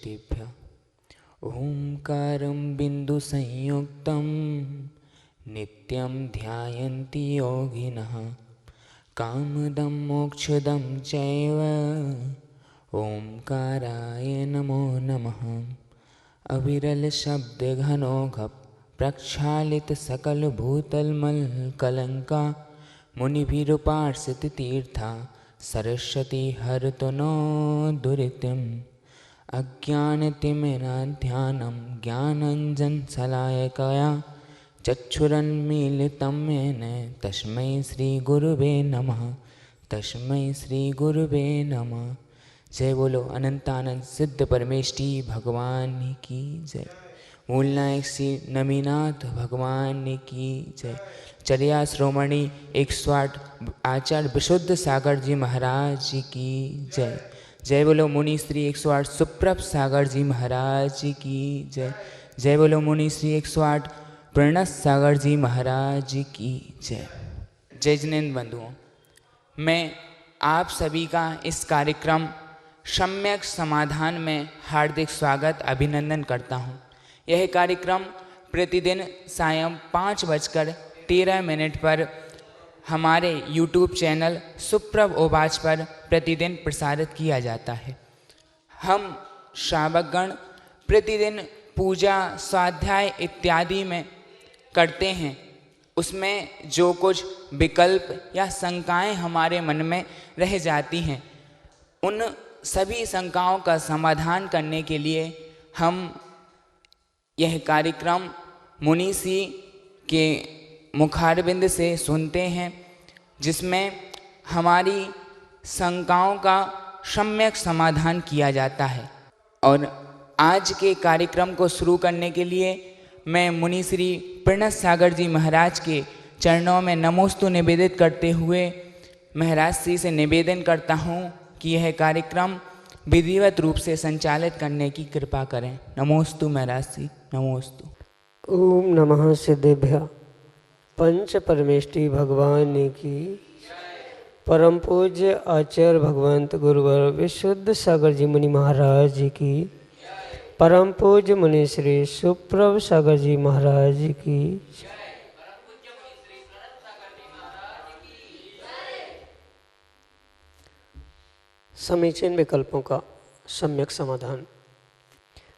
श्रुतिभ्यः। ओंकारं बिन्दुसंयुक्तं नित्यं ध्यायन्ति योगिनः। कामदं मोक्षदं चैव ओंकाराय नमो नमः। अविरल शब्दघनौघ प्रक्षालित सकल भूतलमलकलंका। मुनिभिरुपार्षित तीर्था सरस्वती हरतु नो दुरितिम्। अज्ञानतिमिरान्ध्यानं ज्ञानाञ्जनशलाकया चक्षुरुन्मीलितं येन तस्मै श्रीगुरुवे नमः। तस्मै श्रीगुरुवे नमः। जय बोलो अनंतानंद सिद्ध परमेष्टि भगवान की जय। मूलनायक श्री नमीनाथ भगवान की जय। चर्या श्रोमणी 108 आचार्य विशुद्ध सागर जी महाराज की जय। जय बोलो मुनि श्री 108 सुप्रभ सागर जी महाराज की जय। जय बोलो मुनि श्री 108 प्रणत सागर जी महाराज की जय। जय जिनेन्द्र बंधुओं, मैं आप सभी का इस कार्यक्रम सम्यक समाधान में हार्दिक स्वागत अभिनंदन करता हूँ। यह कार्यक्रम प्रतिदिन सायं 5:13 पर हमारे YouTube चैनल सुप्रभ ओबाज पर प्रतिदिन प्रसारित किया जाता है। हम श्रावकगण प्रतिदिन पूजा स्वाध्याय इत्यादि में करते हैं, उसमें जो कुछ विकल्प या शंकाएं हमारे मन में रह जाती हैं, उन सभी शंकाओं का समाधान करने के लिए हम यह कार्यक्रम मुनीसी के मुखारबिंद से सुनते हैं, जिसमें हमारी शंकाओं का सम्यक समाधान किया जाता है। और आज के कार्यक्रम को शुरू करने के लिए मैं मुनि श्री प्रणत सागर जी महाराज के चरणों में नमोस्तु निवेदित करते हुए महाराज श्री से निवेदन करता हूँ कि यह कार्यक्रम विधिवत रूप से संचालित करने की कृपा करें। नमोस्तु महाराज श्री, नमोस्तु। ओम नमः सिद्धेभ्यः। पंच परमेष्टि भगवान की परम पूज्य आचार्य भगवंत गुरुवर विशुद्ध सागर जी मुनि महाराज की, परम पूज्य मुनि श्री सुप्रभ सागर जी महाराज की, समीचीन विकल्पों का सम्यक समाधान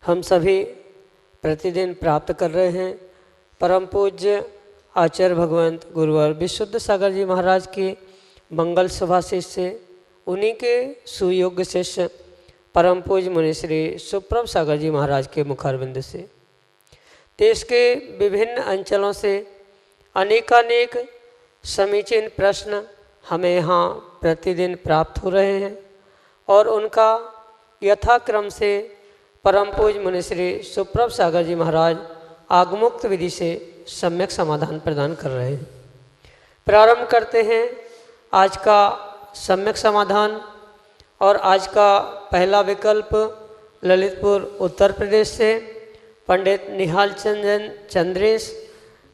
हम सभी प्रतिदिन प्राप्त कर रहे हैं। परम पूज्य आचार्य भगवंत गुरुवर विशुद्ध सागर जी महाराज के मंगल सुभाषिष से, उन्हीं के सुयोग्य शिष्य परम पूज्य मुनि श्री सुप्रभ सागर जी महाराज के मुखारबिंद से देश के विभिन्न अंचलों से अनेकानेक समीचीन प्रश्न हमें यहाँ प्रतिदिन प्राप्त हो रहे हैं और उनका यथाक्रम से परम पूज्य मुनि श्री सुप्रभ सागर जी महाराज आगमुक्त विधि से सम्यक समाधान प्रदान कर रहे हैं। प्रारंभ करते हैं आज का सम्यक समाधान। और आज का पहला विकल्प ललितपुर उत्तर प्रदेश से पंडित निहाल चंदन चंद्रेश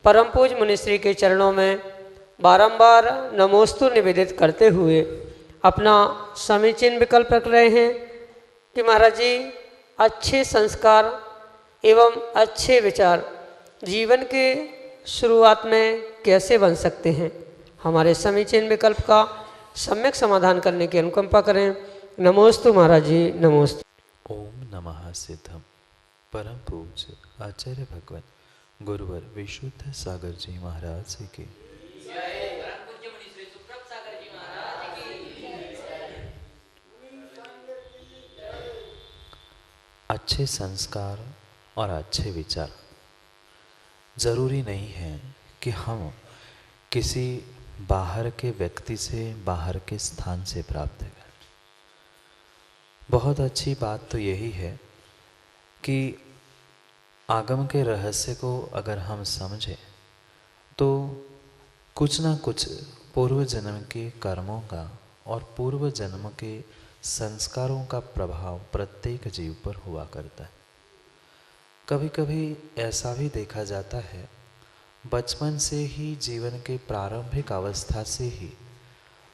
परम पूज्य मुनिश्री के चरणों में बारंबार नमोस्तु निवेदित करते हुए अपना समीचीन विकल्प रख रहे हैं कि महाराज जी, अच्छे संस्कार एवं अच्छे विचार जीवन के शुरुआत में कैसे बन सकते हैं। हमारे समीचीन विकल्प का सम्यक समाधान करने की अनुकंपा करें। नमोस्तु महाराज जी, नमोस्तु। ओम नमः सिद्धम। परम पूज्य आचार्य भगवान गुरुवर विशुद्ध सागर जी महाराज की, अच्छे संस्कार और अच्छे विचार जरूरी नहीं है कि हम किसी बाहर के व्यक्ति से, बाहर के स्थान से प्राप्त करें। बहुत अच्छी बात तो यही है कि आगम के रहस्य को अगर हम समझें तो कुछ ना कुछ पूर्व जन्म के कर्मों का और पूर्व जन्म के संस्कारों का प्रभाव प्रत्येक जीव पर हुआ करता है। कभी कभी ऐसा भी देखा जाता है, बचपन से ही, जीवन के प्रारंभिक अवस्था से ही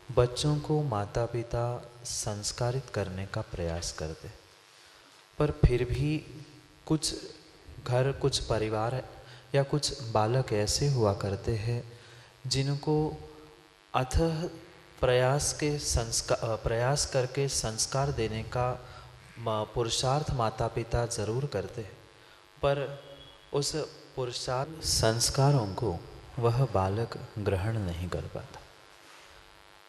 बच्चों को माता पिता संस्कारित करने का प्रयास करते, पर फिर भी कुछ घर, कुछ परिवार या कुछ बालक ऐसे हुआ करते हैं जिनको अथह प्रयास करके संस्कार देने का पुरुषार्थ माता पिता ज़रूर करते हैं, पर उस पुरुषार्थ संस्कारों को वह बालक ग्रहण नहीं कर पाता।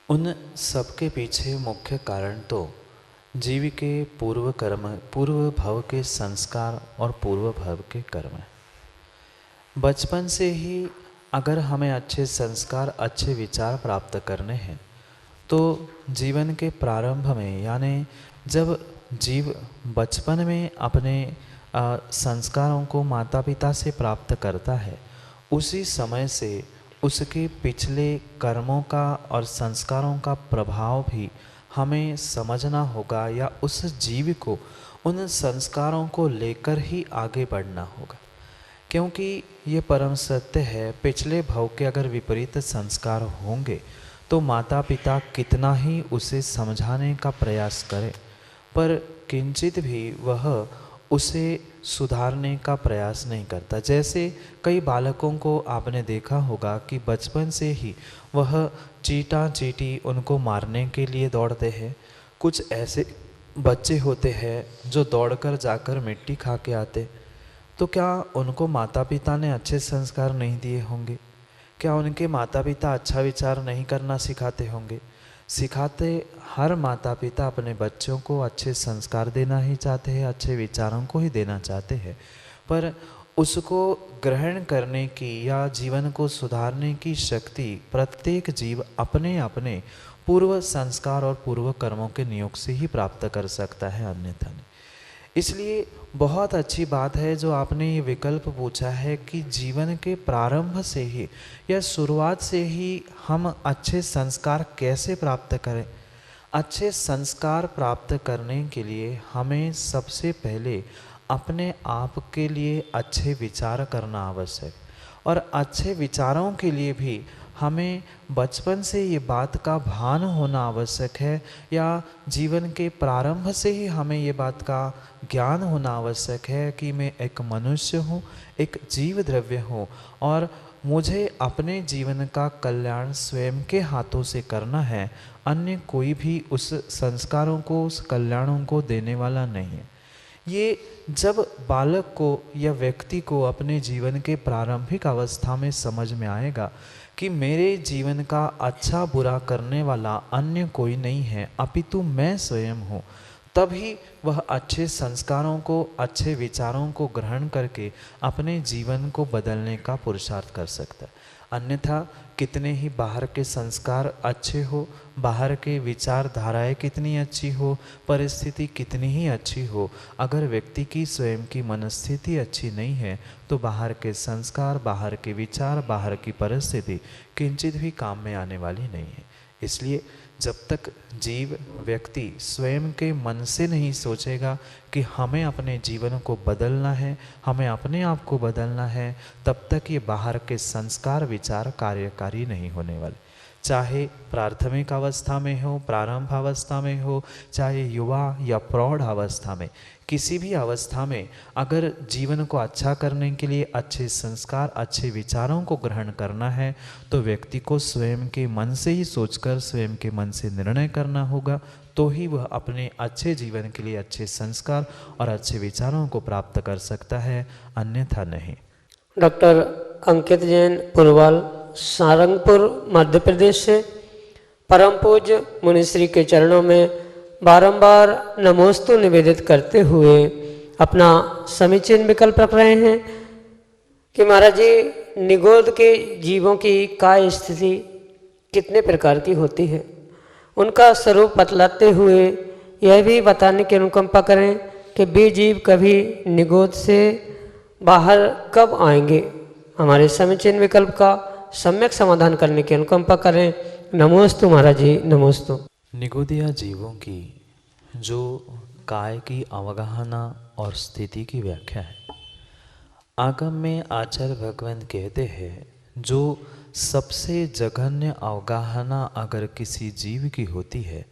उन सबके पीछे मुख्य कारण तो जीव के पूर्व भव के संस्कार और पूर्व भव के कर्म है। बचपन से ही अगर हमें अच्छे संस्कार, अच्छे विचार प्राप्त करने हैं तो जीवन के प्रारंभ में, यानी जब जीव बचपन में अपने संस्कारों को माता पिता से प्राप्त करता है, उसी समय से उसके पिछले कर्मों का और संस्कारों का प्रभाव भी हमें समझना होगा, या उस जीव को उन संस्कारों को लेकर ही आगे बढ़ना होगा। क्योंकि ये परम सत्य है, पिछले भव के अगर विपरीत संस्कार होंगे तो माता पिता कितना ही उसे समझाने का प्रयास करें, पर किंचित भी वह उसे सुधारने का प्रयास नहीं करता। जैसे कई बालकों को आपने देखा होगा कि बचपन से ही वह चीटा चीटी उनको मारने के लिए दौड़ते हैं। कुछ ऐसे बच्चे होते हैं जो दौड़कर जाकर मिट्टी खा के आते, तो क्या उनको माता पिता ने अच्छे संस्कार नहीं दिए होंगे? क्या उनके माता पिता अच्छा विचार नहीं करना सिखाते होंगे? सिखाते। हर माता पिता अपने बच्चों को अच्छे संस्कार देना ही चाहते हैं, अच्छे विचारों को ही देना चाहते हैं, पर उसको ग्रहण करने की या जीवन को सुधारने की शक्ति प्रत्येक जीव अपने अपने पूर्व संस्कार और पूर्व कर्मों के नियोग से ही प्राप्त कर सकता है, अन्यथा नहीं। इसलिए बहुत अच्छी बात है जो आपने ये विकल्प पूछा है कि जीवन के प्रारंभ से ही या शुरुआत से ही हम अच्छे संस्कार कैसे प्राप्त करें। अच्छे संस्कार प्राप्त करने के लिए हमें सबसे पहले अपने आप के लिए अच्छे विचार करना आवश्यक, और अच्छे विचारों के लिए भी हमें बचपन से ये बात का भान होना आवश्यक है, या जीवन के प्रारंभ से ही हमें ये बात का ज्ञान होना आवश्यक है कि मैं एक मनुष्य हूँ, एक जीव द्रव्य हूँ, और मुझे अपने जीवन का कल्याण स्वयं के हाथों से करना है। अन्य कोई भी उस संस्कारों को, उस कल्याणों को देने वाला नहीं है। ये जब बालक को या व्यक्ति को अपने जीवन के प्रारंभिक अवस्था में समझ में आएगा कि मेरे जीवन का अच्छा बुरा करने वाला अन्य कोई नहीं है, अपितु मैं स्वयं हूँ, तभी वह अच्छे संस्कारों को, अच्छे विचारों को ग्रहण करके अपने जीवन को बदलने का पुरुषार्थ कर सकता है। अन्यथा कितने ही बाहर के संस्कार अच्छे हो, बाहर के विचारधाराएं कितनी अच्छी हो, परिस्थिति कितनी ही अच्छी हो, अगर व्यक्ति की स्वयं की मनस्थिति अच्छी नहीं है तो बाहर के संस्कार, बाहर के विचार, बाहर की परिस्थिति किंचित भी काम में आने वाली नहीं है। इसलिए जब तक जीव व्यक्ति स्वयं के मन से नहीं सोचेगा कि हमें अपने जीवन को बदलना है, हमें अपने आप को बदलना है, तब तक ये बाहर के संस्कार विचार कार्यकारी नहीं होने वाले। चाहे प्राथमिक अवस्था में हो, प्रारंभ अवस्था में हो, चाहे युवा या प्रौढ़ अवस्था में, किसी भी अवस्था में अगर जीवन को अच्छा करने के लिए अच्छे संस्कार, अच्छे विचारों को ग्रहण करना है तो व्यक्ति को स्वयं के मन से ही सोचकर, स्वयं के मन से निर्णय करना होगा, तो ही वह अपने अच्छे जीवन के लिए अच्छे संस्कार और अच्छे विचारों को प्राप्त कर सकता है, अन्यथा नहीं। डॉक्टर अंकित जैन पुरवाल, सारंगपुर, मध्य प्रदेश से परम पूज्य मुनिश्री के चरणों में बारंबार नमोस्तु निवेदित करते हुए अपना समीचीन विकल्प रख रहे हैं कि महाराज जी, निगोद के जीवों की काय स्थिति कितने प्रकार की होती है, उनका स्वरूप बतलाते हुए यह भी बताने की अनुकंपा करें कि वे जीव कभी निगोद से बाहर कब आएंगे। हमारे समीचीन विकल्प का सम्यक समाधान करने की अनुकंपा करें। नमोस्तु महाराज जी, नमोस्तु। निगोदिया जीवों की जो काय की अवगाहना और स्थिति की व्याख्या है, आगम में आचार्य भगवंत कहते हैं, जो सबसे जघन्य अवगाहना अगर किसी जीव की होती है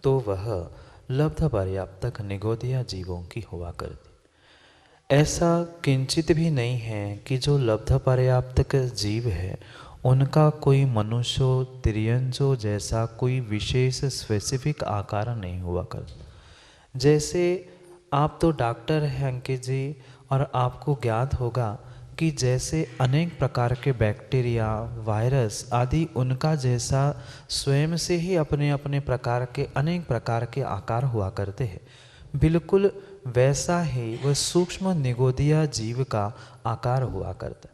तो वह लब्ध पर्याप्तक निगोदिया जीवों की हुआ करती। ऐसा किंचित भी नहीं है कि जो लब्ध पर्याप्तक जीव है उनका कोई मनुष्य तिर्यंजो जैसा कोई विशेष स्पेसिफिक आकार नहीं हुआ करता। जैसे आप तो डॉक्टर हैं अंकित जी, और आपको ज्ञात होगा कि जैसे अनेक प्रकार के बैक्टीरिया, वायरस आदि उनका जैसा स्वयं से ही अपने अपने प्रकार के अनेक प्रकार के आकार हुआ करते हैं, बिल्कुल वैसा ही वह सूक्ष्म निगोदिया जीव का आकार हुआ करता।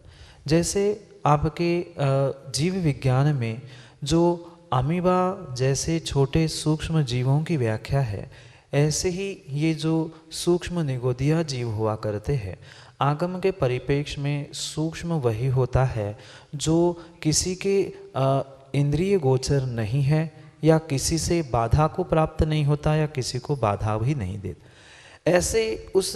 जैसे आपके जीव विज्ञान में जो अमीबा जैसे छोटे सूक्ष्म जीवों की व्याख्या है, ऐसे ही ये जो सूक्ष्म निगोदिया जीव हुआ करते हैं, आगम के परिप्रेक्ष्य में सूक्ष्म वही होता है जो किसी के इंद्रिय गोचर नहीं है या किसी से बाधा को प्राप्त नहीं होता या किसी को बाधा भी नहीं देता। ऐसे उस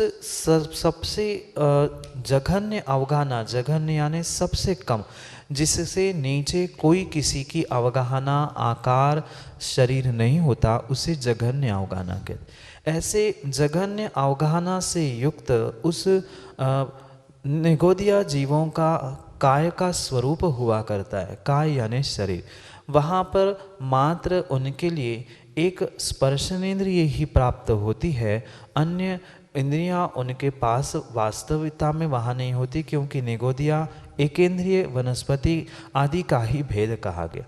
सबसे जघन्य अवगाहना, जघन्य यानी सबसे कम, जिससे नीचे कोई किसी की अवगाहना आकार शरीर नहीं होता, उसे जघन्य अवगाहना कहते। ऐसे जघन्य अवगाहना से युक्त उस निगोदिया जीवों का काय का स्वरूप हुआ करता है। काय यानी शरीर। वहाँ पर मात्र उनके लिए एक स्पर्शनेन्द्रिय ही प्राप्त होती है, अन्य इंद्रियां उनके पास वास्तविकता में वहाँ नहीं होती, क्योंकि निगोदिया एकेंद्रिय वनस्पति आदि का ही भेद कहा गया।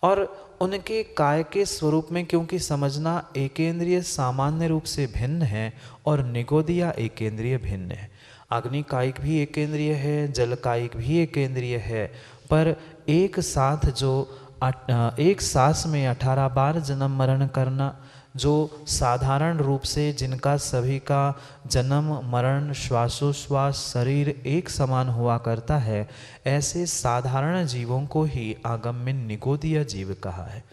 और उनके काय के स्वरूप में क्योंकि समझना एकेंद्रिय सामान्य रूप से भिन्न है और निगोदिया एकेंद्रिय भिन्न है। अग्नि कायिक भी एकेंद्रिय है, जल कायिक भी एकेंद्रिय है, पर एक साथ जो एक सांस में 18 बार जन्म मरण करना, जो साधारण रूप से जिनका सभी का जन्म मरण श्वासोश्वास शरीर एक समान हुआ करता है, ऐसे साधारण जीवों को ही आगम में निगोदिया जीव कहा है।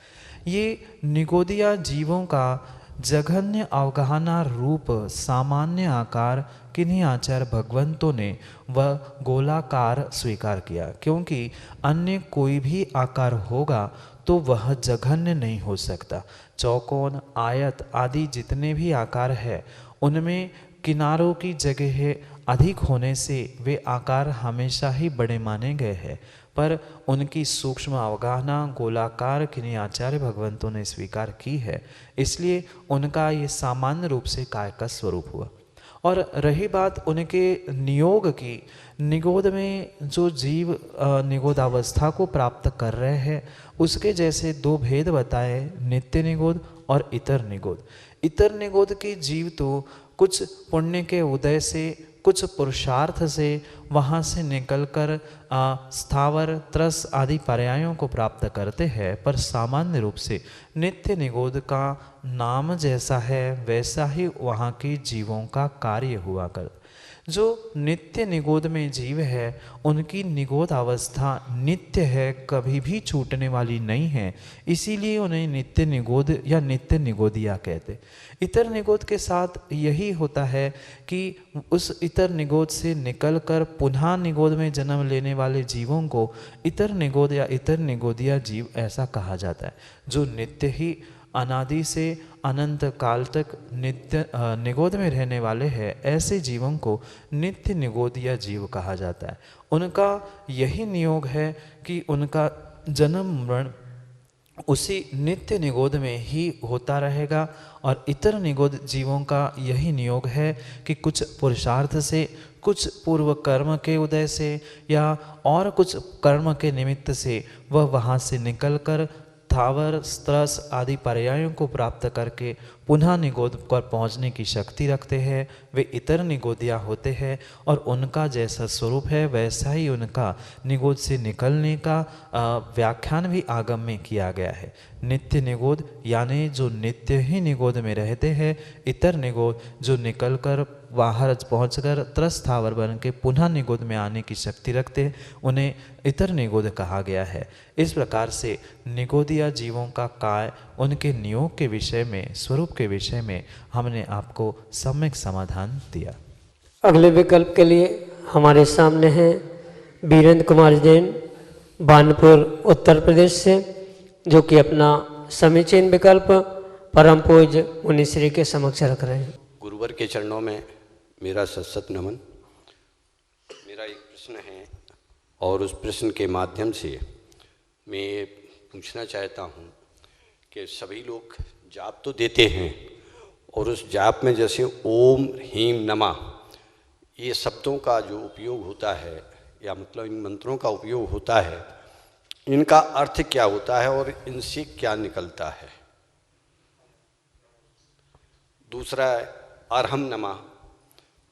ये निगोदिया जीवों का जघन्य अवगाहना रूप सामान्य आकार किन्हीं आचार्य भगवंतों ने वह गोलाकार स्वीकार किया, क्योंकि अन्य कोई भी आकार होगा तो वह जघन्य नहीं हो सकता। चौकोन, आयत आदि जितने भी आकार है उनमें किनारों की जगह अधिक होने से वे आकार हमेशा ही बड़े माने गए हैं, पर उनकी सूक्ष्म अवगाहना गोलाकार किन्हीं आचार्य भगवंतों ने स्वीकार की है, इसलिए उनका ये सामान्य रूप से काय का स्वरूप हुआ। और रही बात उनके नियोग की, निगोद में जो जीव निगोदावस्था को प्राप्त कर रहे हैं उसके जैसे दो भेद बताए, नित्य निगोद और इतर निगोद। इतर निगोद के जीव तो कुछ पुण्य के उदय से, कुछ पुरुषार्थ से वहाँ से निकलकर स्थावर त्रस आदि पर्यायों को प्राप्त करते हैं, पर सामान्य रूप से नित्य निगोद का नाम जैसा है वैसा ही वहाँ के जीवों का कार्य हुआ करता। जो नित्य निगोद में जीव है उनकी निगोद अवस्था नित्य है, कभी भी छूटने वाली नहीं है, इसीलिए उन्हें नित्य निगोद या नित्य निगोदिया कहते। इतर निगोद के साथ यही होता है कि उस इतर निगोद से निकलकर पुनः निगोद में जन्म लेने वाले जीवों को इतर निगोद या इतर निगोदिया जीव ऐसा कहा जाता है। जो नित्य ही अनादि से अनंत काल तक नित्य निगोद में रहने वाले हैं, ऐसे जीवों को नित्य निगोदिया जीव कहा जाता है। उनका यही नियोग है कि उनका जन्म मरण उसी नित्य निगोद में ही होता रहेगा, और इतर निगोद जीवों का यही नियोग है कि कुछ पुरुषार्थ से, कुछ पूर्व कर्म के उदय से या और कुछ कर्म के निमित्त से वह वहाँ से निकलकर स्थावर त्रस आदि पर्यायों को प्राप्त करके पुनः निगोद पर पहुँचने की शक्ति रखते हैं, वे इतर निगोदिया होते हैं। और उनका जैसा स्वरूप है वैसा ही उनका निगोद से निकलने का व्याख्यान भी आगम में किया गया है। नित्य निगोद यानी जो नित्य ही निगोद में रहते हैं, इतर निगोद जो निकलकर बाहर पहुंचकर त्रस्थावर बन के पुनः निगोद में आने की शक्ति रखते हैं, उन्हें इतर निगोद कहा गया है। इस प्रकार से निगोदिया जीवों का काय, उनके नियोग के विषय में, स्वरूप के विषय में हमने आपको सम्यक समाधान दिया। अगले विकल्प के लिए हमारे सामने हैं वीरेंद्र कुमार जैन, बानपुर उत्तर प्रदेश से, जो कि अपना समीचीन विकल्प परम पूज्य मुनिश्री के समक्ष रख रहे हैं। गुरुवर के चरणों में मेरा सत नमन। मेरा एक प्रश्न है और उस प्रश्न के माध्यम से मैं पूछना चाहता हूँ कि सभी लोग जाप तो देते हैं और उस जाप में जैसे ओम ह्रीम नमः ये शब्दों का जो उपयोग होता है या मतलब इन मंत्रों का उपयोग होता है, इनका अर्थ क्या होता है और इनसे क्या निकलता है। दूसरा अरहम नमा,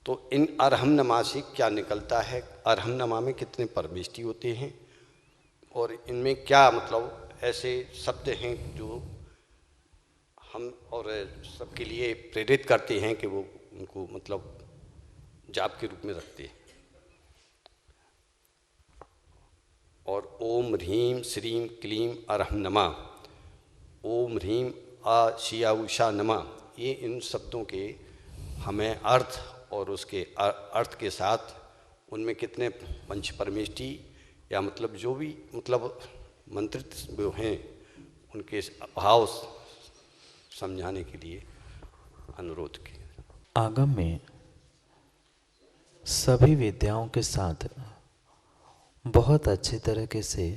तो इन अरहम नमा से क्या निकलता है, अरहम नमा में कितने परमेष्टि होते हैं और इनमें क्या मतलब ऐसे शब्द हैं जो हम और सबके लिए प्रेरित करते हैं कि वो उनको मतलब जाप के रूप में रखते हैं। और ओम ह्रीम श्रीम क्लीम अरहम नमा, ओम ह्रीम आ शिया उषा नमा, ये इन शब्दों के हमें अर्थ और उसके अर्थ के साथ उनमें कितने पंच परमेष्टि या मतलब जो भी मतलब मंत्रित जो हैं उनके भाव समझाने के लिए अनुरोध किया। आगम में सभी विद्याओं के साथ बहुत अच्छी तरीके से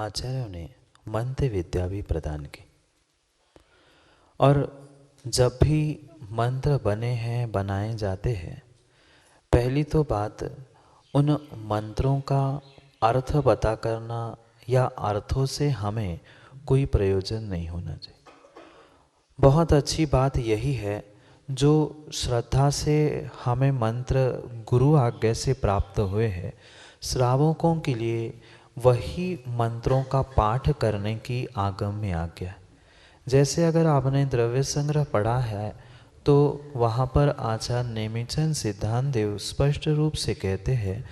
आचार्यों ने मंत्र विद्या भी प्रदान की। और जब भी मंत्र बने हैं बनाए जाते हैं, पहली तो बात उन मंत्रों का अर्थ पता करना या अर्थों से हमें कोई प्रयोजन नहीं होना चाहिए। बहुत अच्छी बात यही है जो श्रद्धा से हमें मंत्र गुरु आज्ञा से प्राप्त हुए हैं, श्रावकों के लिए वही मंत्रों का पाठ करने की आगम में आज्ञा है। जैसे अगर आपने द्रव्य संग्रह पढ़ा है तो वहाँ पर आचार्य नेमिचंद सिद्धांत देव स्पष्ट रूप से कहते हैं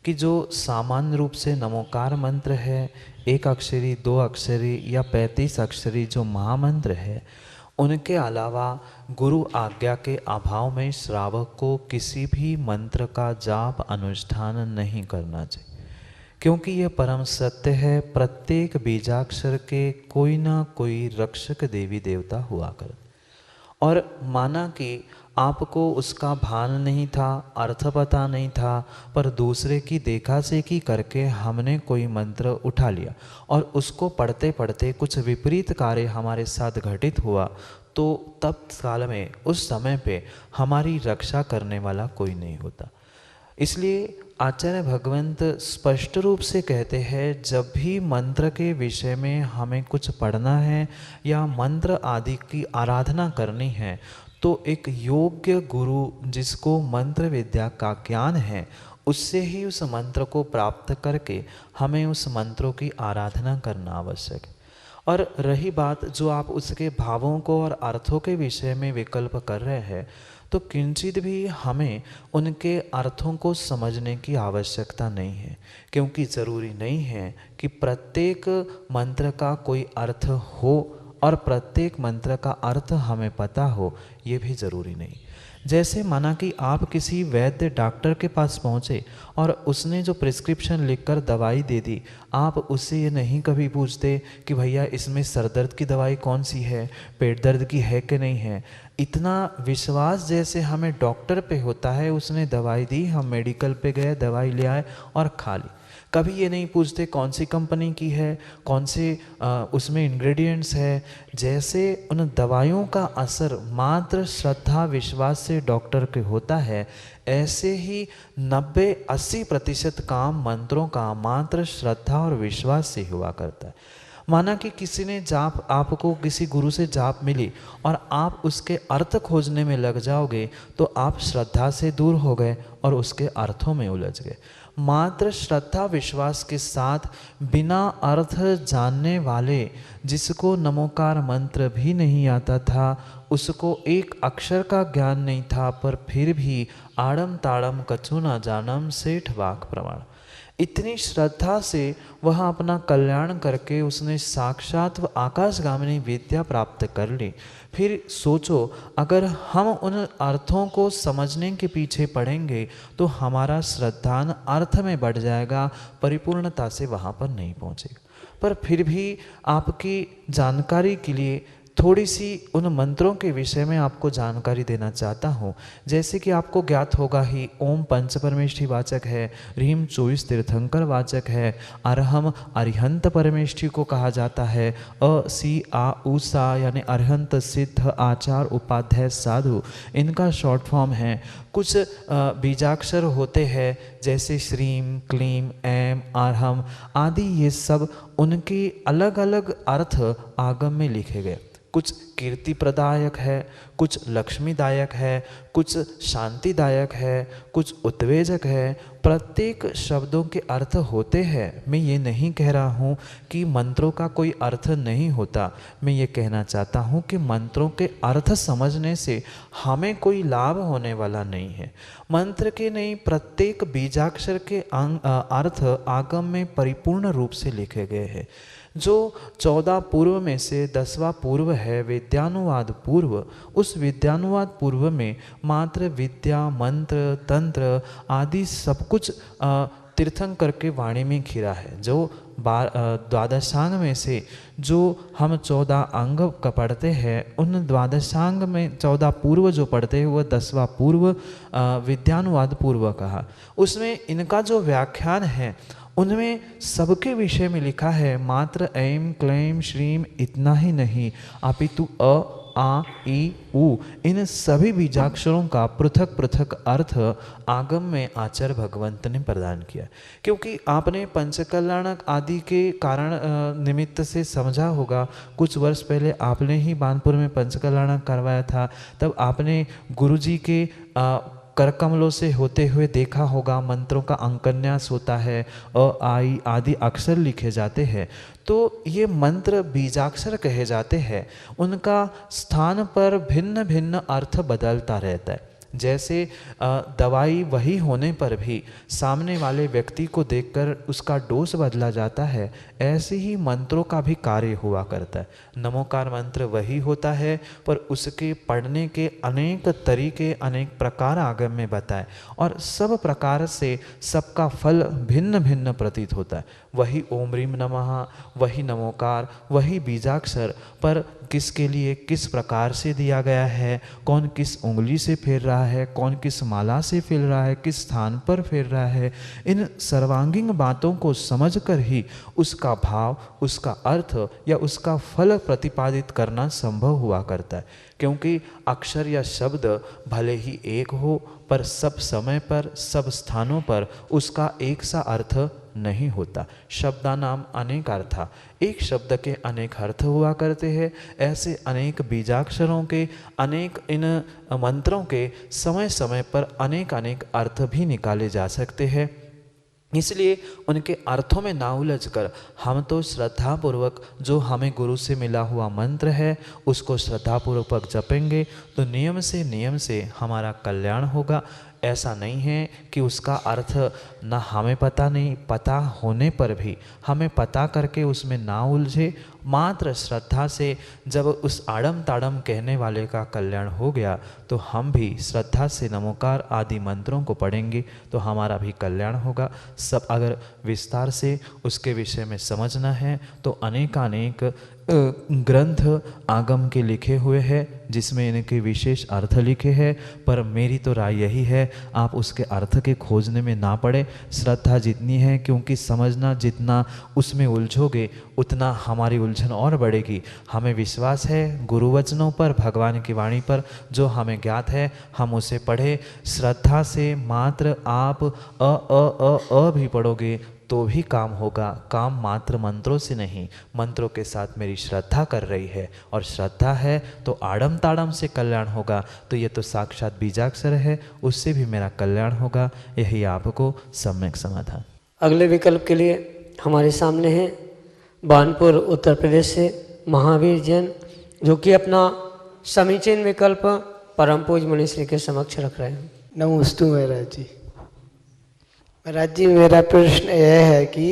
कि जो सामान्य रूप से नमोकार मंत्र है, 1 अक्षरी 2 अक्षरी या 35 अक्षरी जो महामंत्र है, उनके अलावा गुरु आज्ञा के अभाव में श्रावक को किसी भी मंत्र का जाप अनुष्ठान नहीं करना चाहिए, क्योंकि यह परम सत्य है। प्रत्येक बीजाक्षर के कोई ना कोई रक्षक देवी देवता हुआ कर, और माना कि आपको उसका भान नहीं था, अर्थ पता नहीं था, पर दूसरे की देखा देखी करके हमने कोई मंत्र उठा लिया और उसको पढ़ते पढ़ते कुछ विपरीत कार्य हमारे साथ घटित हुआ, तो तब काल में उस समय पे हमारी रक्षा करने वाला कोई नहीं होता। इसलिए आचार्य भगवंत स्पष्ट रूप से कहते हैं, जब भी मंत्र के विषय में हमें कुछ पढ़ना है या मंत्र आदि की आराधना करनी है, तो एक योग्य गुरु जिसको मंत्र विद्या का ज्ञान है, उससे ही उस मंत्र को प्राप्त करके हमें उस मंत्रों की आराधना करना आवश्यक है। और रही बात जो आप उसके भावों को और अर्थों के विषय में विकल्प कर रहे हैं, तो किंचित भी हमें उनके अर्थों को समझने की आवश्यकता नहीं है, क्योंकि ज़रूरी नहीं है कि प्रत्येक मंत्र का कोई अर्थ हो और प्रत्येक मंत्र का अर्थ हमें पता हो, ये भी ज़रूरी नहीं। जैसे माना कि आप किसी वैद्य डॉक्टर के पास पहुँचे और उसने जो प्रिस्क्रिप्शन लिखकर दवाई दे दी, आप उससे ये नहीं कभी पूछते कि भैया इसमें सर दर्द की दवाई कौन सी है, पेट दर्द की है कि नहीं है। इतना विश्वास जैसे हमें डॉक्टर पे होता है, उसने दवाई दी, हम मेडिकल पे गए, दवाई ले आए और खा ली। कभी ये नहीं पूछते कौन सी कंपनी की है, कौन से उसमें इंग्रेडिएंट्स है। जैसे उन दवाइयों का असर मात्र श्रद्धा विश्वास से डॉक्टर के होता है, ऐसे ही 90-80% काम मंत्रों का मात्र श्रद्धा और विश्वास से हुआ करता है। माना कि किसी ने जाप, आपको किसी गुरु से जाप मिली और आप उसके अर्थ खोजने में लग जाओगे, तो आप श्रद्धा से दूर हो गए और उसके अर्थों में उलझ गए। मात्र श्रद्धा विश्वास के साथ बिना अर्थ जानने वाले, जिसको नमोकार मंत्र भी नहीं आता था, उसको एक अक्षर का ज्ञान नहीं था, पर फिर भी आड़म ताड़म कछु न जानम सेठ वाक प्रमाण, इतनी श्रद्धा से वह अपना कल्याण करके उसने साक्षात आकाशगामिनी विद्या प्राप्त कर ली। फिर सोचो, अगर हम उन अर्थों को समझने के पीछे पड़ेंगे तो हमारा श्रद्धान अर्थ में बढ़ जाएगा, परिपूर्णता से वहाँ पर नहीं पहुँचेगा। पर फिर भी आपकी जानकारी के लिए थोड़ी सी उन मंत्रों के विषय में आपको जानकारी देना चाहता हूँ। जैसे कि आपको ज्ञात होगा ही, ओम पंच परमेष्ठी वाचक है, ह्रीम 24 तीर्थंकर वाचक है, अरहम अरिहंत परमेष्ठी को कहा जाता है, अ सी आ उ सा यानी अरिहंत सिद्ध आचार उपाध्याय साधु इनका शॉर्ट फॉर्म है। कुछ बीजाक्षर होते हैं जैसे श्रीम, क्लीम, एम, अरहम आदि, ये सब उनके अलग अलग अर्थ आगम में लिखे गए। कुछ कीर्ति प्रदायक है, कुछ लक्ष्मीदायक है, कुछ शांतिदायक है, कुछ उत्तेजक है। प्रत्येक शब्दों के अर्थ होते हैं। मैं ये नहीं कह रहा हूँ कि मंत्रों का कोई अर्थ नहीं होता। मैं ये कहना चाहता हूँ कि मंत्रों के अर्थ समझने से हमें कोई लाभ होने वाला नहीं है। मंत्र के नहीं, प्रत्येक बीजाक्षर के अर्थ आगम में परिपूर्ण रूप से लिखे गए हैं। जो 14 पूर्व में से 10वां पूर्व है विद्यानुवाद पूर्व, उस विद्यानुवाद पूर्व में मात्र विद्या, मंत्र, तंत्र आदि सब कुछ तीर्थंकर के वाणी में घिरा है। जो द्वादशांग में से जो हम 14 अंग का पढ़ते हैं, उन द्वादशांग में 14 पूर्व जो पढ़ते हैं वह 10वां पूर्व विद्यानुवाद पूर्व कहा। उसमें इनका जो व्याख्यान है उनमें सबके विषय में लिखा है। मात्र ऐम, क्लैम, श्रीम इतना ही नहीं, अपितु अ, आ, ई, उ इन सभी बीजाक्षरों का पृथक पृथक अर्थ आगम में आचार्य भगवंत ने प्रदान किया। क्योंकि आपने पंचकल्याणक आदि के कारण निमित्त से समझा होगा, कुछ वर्ष पहले आपने ही बानपुर में पंचकल्याणक करवाया था। तब आपने गुरुजी के करकमलों से होते हुए देखा होगा, मंत्रों का अंकन्यास होता है, अ, आई आदि अक्षर लिखे जाते हैं। तो ये मंत्र बीजाक्षर कहे जाते हैं। उनका स्थान पर भिन्न भिन्न अर्थ बदलता रहता है। जैसे दवाई वही होने पर भी सामने वाले व्यक्ति को देखकर उसका डोज बदला जाता है, ऐसे ही मंत्रों का भी कार्य हुआ करता है। नमोकार मंत्र वही होता है, पर उसके पढ़ने के अनेक तरीके, अनेक प्रकार आगम में बताए, और सब प्रकार से सबका फल भिन्न भिन्न प्रतीत होता है। वही ओम ह्रीम नमः, वही नमोकार, वही बीजाक्षर, पर किसके लिए किस प्रकार से दिया गया है, कौन किस उंगली से फेर रहा है, कौन किस माला से फेर रहा है, किस स्थान पर फेर रहा है, इन सर्वांगीण बातों को समझकर ही उसका भाव, उसका अर्थ या उसका फल प्रतिपादित करना संभव हुआ करता है। क्योंकि अक्षर या शब्द भले ही एक हो, पर सब समय पर, सब स्थानों पर उसका एक सा अर्थ नहीं होता। शब्दानाम अनेक अर्था, एक शब्द के अनेक अर्थ हुआ करते हैं। ऐसे अनेक बीजाक्षरों के, अनेक इन मंत्रों के समय समय पर अनेक अनेक अर्थ भी निकाले जा सकते हैं। इसलिए उनके अर्थों में ना उलझ कर हम तो श्रद्धापूर्वक जो हमें गुरु से मिला हुआ मंत्र है उसको श्रद्धापूर्वक जपेंगे तो नियम से हमारा कल्याण होगा। ऐसा नहीं है कि उसका अर्थ ना हमें पता नहीं, पता होने पर भी हमें पता करके उसमें ना उलझे। मात्र श्रद्धा से जब उस आड़म ताड़म कहने वाले का कल्याण हो गया तो हम भी श्रद्धा से नमोकार आदि मंत्रों को पढ़ेंगे तो हमारा भी कल्याण होगा। सब अगर विस्तार से उसके विषय में समझना है तो अनेकानेक ग्रंथ आगम के लिखे हुए हैं जिसमें इनके विशेष अर्थ लिखे हैं। पर मेरी तो राय यही है, आप उसके अर्थ के खोजने में ना पड़े। श्रद्धा जितनी है, क्योंकि समझना जितना उसमें उलझोगे उतना हमारी उलझन और बढ़ेगी। हमें विश्वास है गुरु वचनों पर, भगवान की वाणी पर, जो हमें ज्ञात है हम उसे पढ़े। श्रद्धा से मात्र आप अ भी पढ़ोगे तो भी काम होगा। काम मात्र मंत्रों से नहीं, मंत्रों के साथ मेरी श्रद्धा कर रही है, और श्रद्धा है तो आड़म ताड़म से कल्याण होगा। तो ये तो साक्षात बीजाक्षर है, उससे भी मेरा कल्याण होगा। यही आपको सम्यक समाधान। अगले विकल्प के लिए हमारे सामने है बानपुर उत्तर प्रदेश से महावीर जैन, जो कि अपना समीचीन विकल्प परम पूज्य मुनिश्री के समक्ष रख रहे हैं। नमोस्तु महाराज जी। महाराज जी, मेरा प्रश्न यह है कि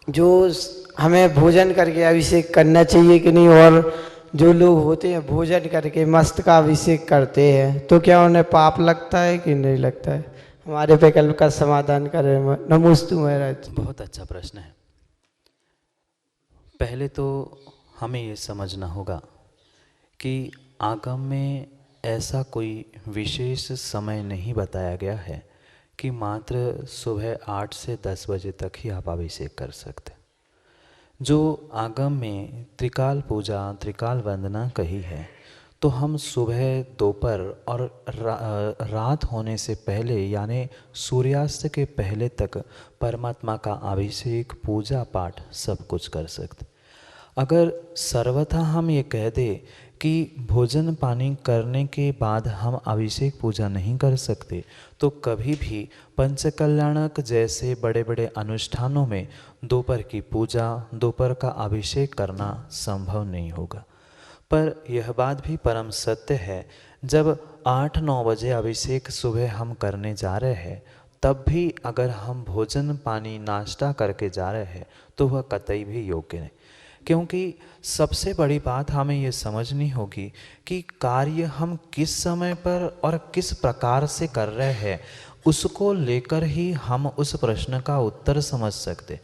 जो हमें भोजन करके अभिषेक करना चाहिए कि नहीं, और जो लोग होते हैं भोजन करके मस्त का अभिषेक करते हैं तो क्या उन्हें पाप लगता है कि नहीं लगता है? हमारे विकल्प का समाधान करें। नमोस्तु महाराज। बहुत अच्छा प्रश्न है। पहले तो हमें ये समझना होगा कि आगम में ऐसा कोई विशेष समय नहीं बताया गया है कि मात्र सुबह 8 से 10 बजे तक ही आप अभिषेक कर सकते। जो आगम में त्रिकाल पूजा, त्रिकाल वंदना कही है, तो हम सुबह, दोपहर और रात होने से पहले यानी सूर्यास्त के पहले तक परमात्मा का अभिषेक, पूजा पाठ सब कुछ कर सकते। अगर सर्वथा हम ये कह दें कि भोजन पानी करने के बाद हम अभिषेक पूजा नहीं कर सकते, तो कभी भी पंचकल्याणक जैसे बड़े बड़े अनुष्ठानों में दोपहर की पूजा, दोपहर का अभिषेक करना संभव नहीं होगा। पर यह बात भी परम सत्य है, जब 8-9 बजे अभिषेक सुबह हम करने जा रहे हैं, तब भी अगर हम भोजन पानी नाश्ता करके जा रहे हैं तो वह कतई भी योग्य नहीं। क्योंकि सबसे बड़ी बात हमें ये समझनी होगी कि कार्य हम किस समय पर और किस प्रकार से कर रहे हैं, उसको लेकर ही हम उस प्रश्न का उत्तर समझ सकते।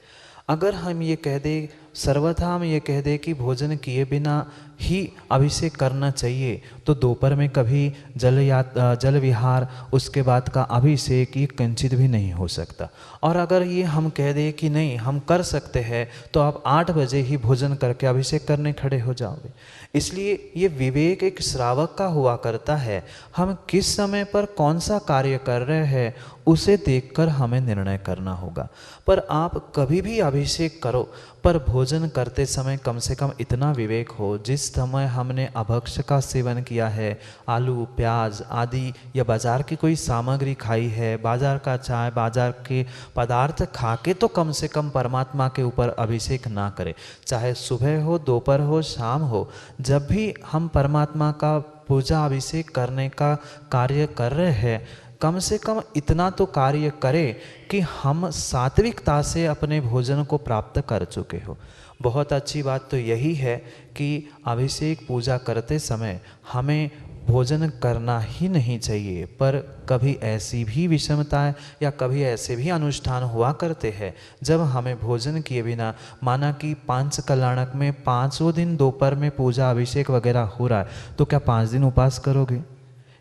अगर हम ये कह दें, सर्वथा हम ये कह दें कि भोजन किए बिना ही अभिषेक करना चाहिए, तो दोपहर में कभी जल विहार, उसके बाद का अभिषेक ये किंचित भी नहीं हो सकता। और अगर ये हम कह दें कि नहीं हम कर सकते हैं, तो आप 8 बजे ही भोजन करके अभिषेक करने खड़े हो जाओगे। इसलिए ये विवेक एक श्रावक का हुआ करता है। हम किस समय पर कौन सा कार्य कर रहे हैं उसे देखकर हमें निर्णय करना होगा। पर आप कभी भी अभिषेक करो, पर भोजन करते समय कम से कम इतना विवेक हो, जिस समय हमने अभक्ष्य का सेवन किया है, आलू प्याज आदि या बाजार की कोई सामग्री खाई है, बाजार का चाय, बाजार के पदार्थ खा के तो कम से कम परमात्मा के ऊपर अभिषेक ना करें। चाहे सुबह हो, दोपहर हो, शाम हो, जब भी हम परमात्मा का पूजा अभिषेक करने का कार्य कर रहे हैं, कम से कम इतना तो कार्य करें कि हम सात्विकता से अपने भोजन को प्राप्त कर चुके हो। बहुत अच्छी बात तो यही है कि अभिषेक पूजा करते समय हमें भोजन करना ही नहीं चाहिए। पर कभी ऐसी भी विषमताएं या कभी ऐसे भी अनुष्ठान हुआ करते हैं जब हमें भोजन किए बिना, माना कि 5 कल्याणक में 5 दिन दोपहर में पूजा अभिषेक वगैरह हो रहा है, तो क्या 5 दिन उपवास करोगे?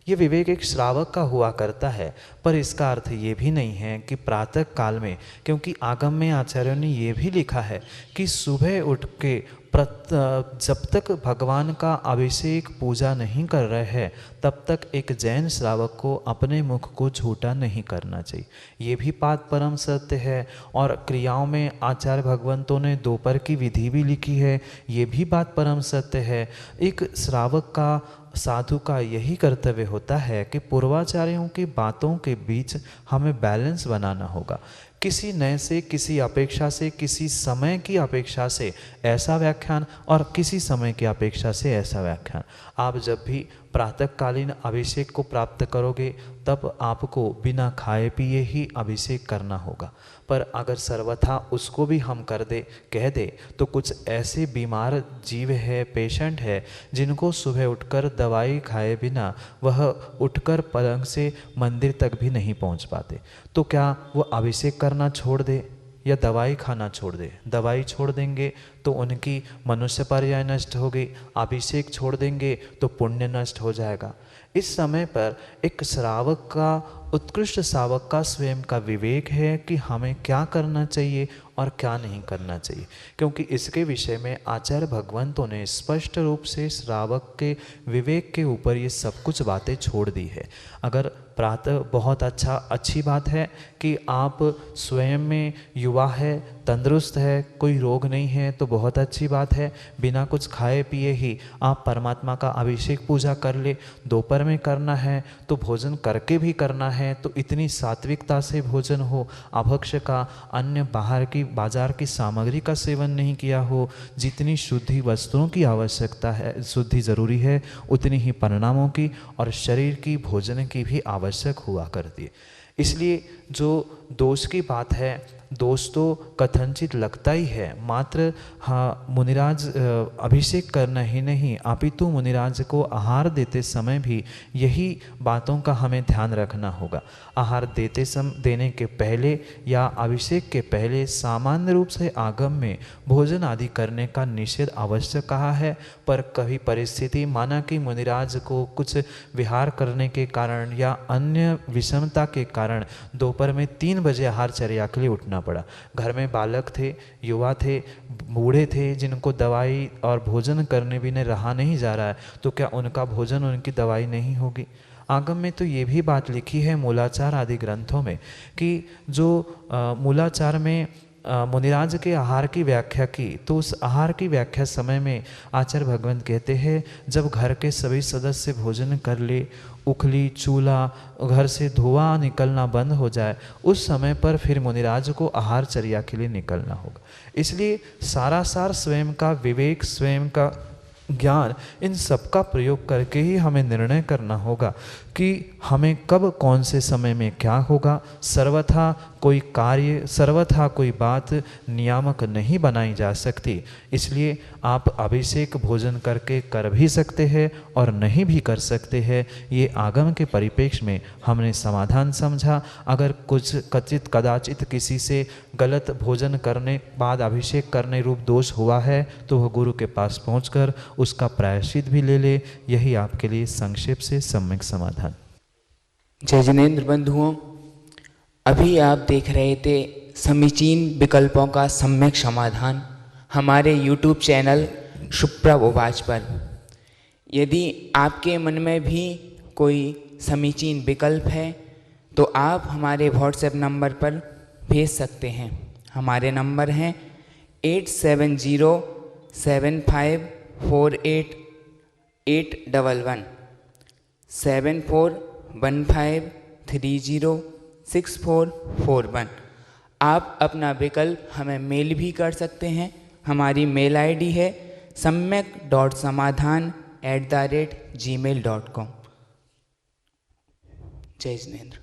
ये विवेक एक श्रावक का हुआ करता है। पर इसका अर्थ ये भी नहीं है कि प्रातः काल में, क्योंकि आगम में आचार्यों ने ये भी लिखा है कि सुबह उठ के जब तक भगवान का अभिषेक पूजा नहीं कर रहे हैं, तब तक एक जैन श्रावक को अपने मुख को झूठा नहीं करना चाहिए। ये भी बात परम सत्य है। और क्रियाओं में आचार्य भगवंतों ने दोपहर की विधि भी लिखी है, ये भी बात परम सत्य है। एक श्रावक का, साधु का यही कर्तव्य होता है कि पूर्वाचार्यों की बातों के बीच हमें बैलेंस बनाना होगा। किसी नए से, किसी अपेक्षा से, किसी समय की अपेक्षा से ऐसा व्याख्यान और किसी समय की अपेक्षा से ऐसा व्याख्यान। आप जब भी प्रातःकालीन अभिषेक को प्राप्त करोगे, तब आपको बिना खाए पिए ही अभिषेक करना होगा। पर अगर सर्वथा उसको भी हम कह दे तो कुछ ऐसे बीमार जीव है, पेशेंट है, जिनको सुबह उठकर दवाई खाए बिना वह उठकर पलंग से मंदिर तक भी नहीं पहुंच पाते, तो क्या वो अभिषेक करना छोड़ दे या दवाई खाना छोड़ दे? दवाई छोड़ देंगे तो उनकी मनुष्य पर्याय नष्ट होगी, अभिषेक छोड़ देंगे तो पुण्य नष्ट हो जाएगा। इस समय पर एक श्रावक का, उत्कृष्ट श्रावक का स्वयं का विवेक है कि हमें क्या करना चाहिए और क्या नहीं करना चाहिए, क्योंकि इसके विषय में आचार्य भगवंतों ने स्पष्ट रूप से श्रावक के विवेक के ऊपर ये सब कुछ बातें छोड़ दी है। अगर प्रातः बहुत अच्छी बात है कि आप स्वयं में युवा है, तंदुरुस्त है, कोई रोग नहीं है, तो बहुत अच्छी बात है। बिना कुछ खाए पिए ही आप परमात्मा का अभिषेक पूजा कर ले। दोपहर में करना है तो भोजन करके भी करना है, तो इतनी सात्विकता से भोजन हो, अभक्ष्य का, अन्य बाहर की बाजार की सामग्री का सेवन नहीं किया हो। जितनी शुद्धि वस्त्रों की आवश्यकता है, शुद्धि जरूरी है, उतनी ही परिणामों की और शरीर की, भोजन की भी आवश्यक हुआ करती है। इसलिए जो दोष की बात है, दोष तो कथनचित लगता ही है, मात्र हाँ मुनिराज अभिषेक करना ही नहीं अपितु मुनिराज को आहार देते समय भी यही बातों का हमें ध्यान रखना होगा। आहार देने के पहले या अभिषेक के पहले सामान्य रूप से आगम में भोजन आदि करने का निषेध अवश्य कहा है, पर कभी परिस्थिति माना कि मुनिराज को कुछ विहार करने के कारण या अन्य विषमता के कारण दोपहर में 3 बजे आहारचर्या के लिए उठना पड़ा। घर में बालक थे, युवा थे, बूढ़े थे, जिनको दवाई और भोजन करने भी नहीं रहा नहीं जा रहा है, तो क्या उनका भोजन उनकी दवाई नहीं होगी? आगम में तो ये भी बात लिखी है मूलाचार आदि ग्रंथों में कि जो मूलाचार में मुनिराज के आहार की व्याख्या की, तो उस आहार की व्याख्या समय में आचार्य भगवंत कहते हैं जब घर के सभी सदस्य भोजन कर ले, उखली चूल्हा घर से धुआं निकलना बंद हो जाए, उस समय पर फिर मुनिराज को आहारचर्या के लिए निकलना होगा। इसलिए सारा सार स्वयं का विवेक, स्वयं का ज्ञान, इन सब का प्रयोग करके ही हमें निर्णय करना होगा कि हमें कब कौन से समय में क्या होगा। सर्वथा कोई कार्य, सर्वथा कोई बात नियामक नहीं बनाई जा सकती। इसलिए आप अभिषेक भोजन करके कर भी सकते हैं और नहीं भी कर सकते हैं। ये आगम के परिप्रेक्ष्य में हमने समाधान समझा। अगर कुछ कथित कदाचित किसी से गलत भोजन करने बाद अभिषेक करने रूप दोष हुआ है तो वह गुरु के पास पहुंचकर उसका प्रायश्चित भी ले ले। यही आपके लिए संक्षेप से सम्यक समाधान। जय जिनेंद्र बंधुओं, अभी आप देख रहे थे समीचीन विकल्पों का सम्यक समाधान हमारे YouTube चैनल सुप्रभ उवाच पर। यदि आपके मन में भी कोई समीचीन विकल्प है तो आप हमारे व्हाट्सएप नंबर पर भेज सकते हैं। हमारे नंबर हैं 8707548811 7415306441। आप अपना विकल्प हमें मेल भी कर सकते हैं। हमारी मेल आईडी है samyak.samadhan@gmail.com। जय जिनेंद्र।